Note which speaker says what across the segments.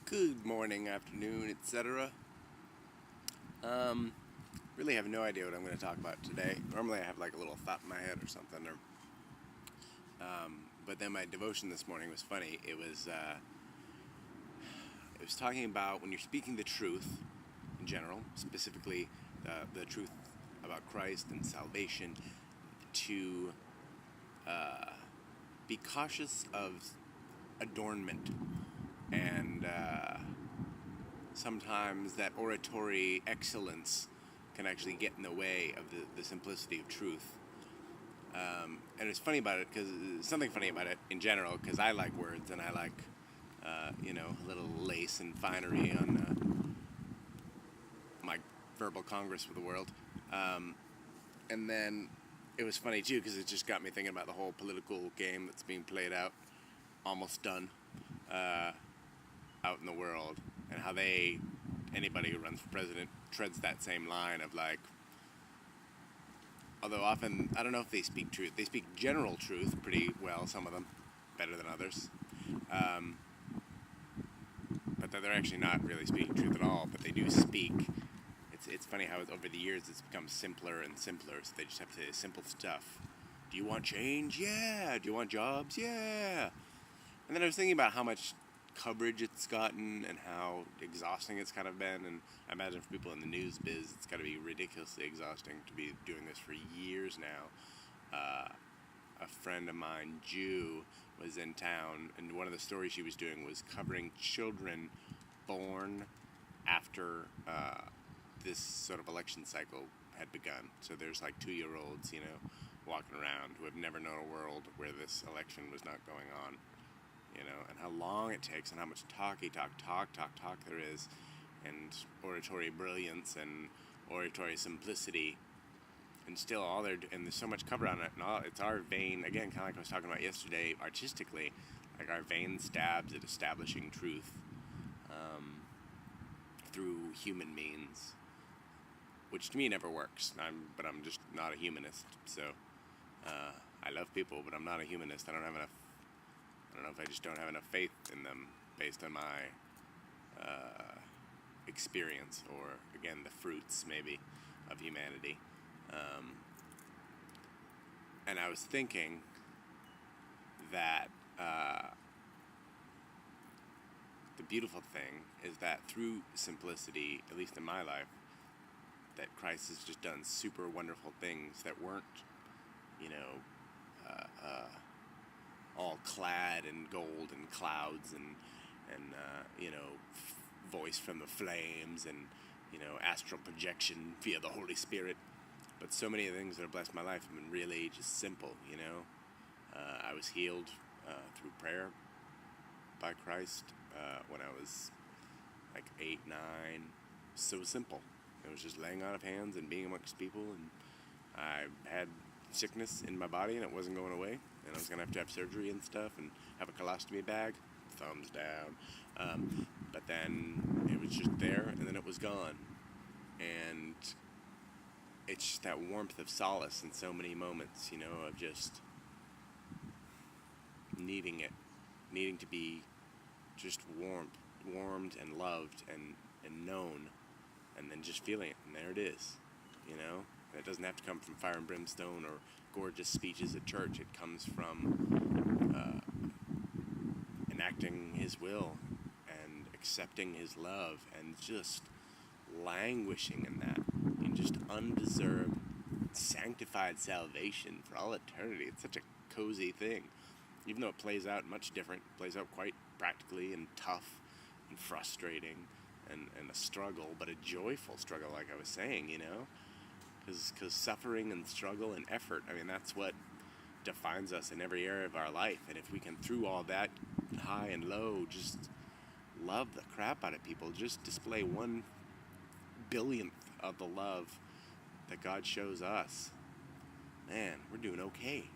Speaker 1: Good morning, afternoon, etc. Really have no idea what I'm going to talk about today. Normally I have like a little thought in my head or something, but then my devotion this morning was funny. It was talking about when you're speaking the truth in general, specifically the truth about Christ and salvation, to be cautious of adornment and sometimes that oratory excellence can actually get in the way of the simplicity of truth. And it's funny about it because something funny about it in general, because I like words and I like a little lace and finery on my verbal congress with the world. And then it was funny too because it just got me thinking about the whole political game that's being played out, almost done, out in the world, and how anybody who runs for president treads that same line of like, although often, I don't know if they speak truth. They speak general truth pretty well, some of them, better than others. But they're actually not really speaking truth at all, but they do speak. It's funny how over the years it's become simpler and simpler, so they just have to say simple stuff. Do you want change? Yeah. Do you want jobs? Yeah. And then I was thinking about how much coverage it's gotten and how exhausting it's kind of been, and I imagine for people in the news biz it's got to be ridiculously exhausting to be doing this for years now. A friend of mine, Jew, was in town, and one of the stories she was doing was covering children born after this sort of election cycle had begun. So there's like 2-year-olds, walking around who have never known a world where this election was not going on. And how long it takes and how much talk there is, and oratory brilliance and oratory simplicity, and still and there's so much cover on it, and it's our vain, again, kind of like I was talking about yesterday, artistically, like our vain stabs at establishing truth through human means, which to me never works. But I'm just not a humanist, so I love people, but I'm not a humanist. I don't know if I just don't have enough faith in them based on my experience, or, again, the fruits, maybe, of humanity. And I was thinking that the beautiful thing is that through simplicity, at least in my life, that Christ has just done super wonderful things that weren't, all clad in gold and clouds and voice from the flames and astral projection via the Holy Spirit. But so many of the things that have blessed my life have been really just simple. I was healed through prayer by Christ when I was like 8, 9. So simple. It was just laying on of hands and being amongst people, and I had sickness in my body and it wasn't going away, and I was going to have surgery and stuff and have a colostomy bag, thumbs down, but then it was just there and then it was gone, and it's just that warmth of solace in so many moments, of just needing to be just warmed and loved and known, and then just feeling it, and there it is, And it doesn't have to come from fire and brimstone or gorgeous speeches at church. It comes from enacting His will and accepting His love and just languishing in that, in just undeserved, sanctified salvation for all eternity. It's such a cozy thing. Even though it plays out much different, it plays out quite practically and tough and frustrating and a struggle, but a joyful struggle, like I was saying, Because suffering and struggle and effort, that's what defines us in every area of our life. And if we can, through all that, high and low, just love the crap out of people, just display 1/1000th of the love that God shows us, man, we're doing okay.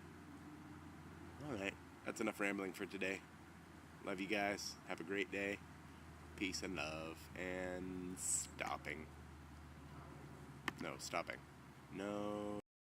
Speaker 1: All right, that's enough rambling for today. Love you guys. Have a great day. Peace and love. And stopping. No.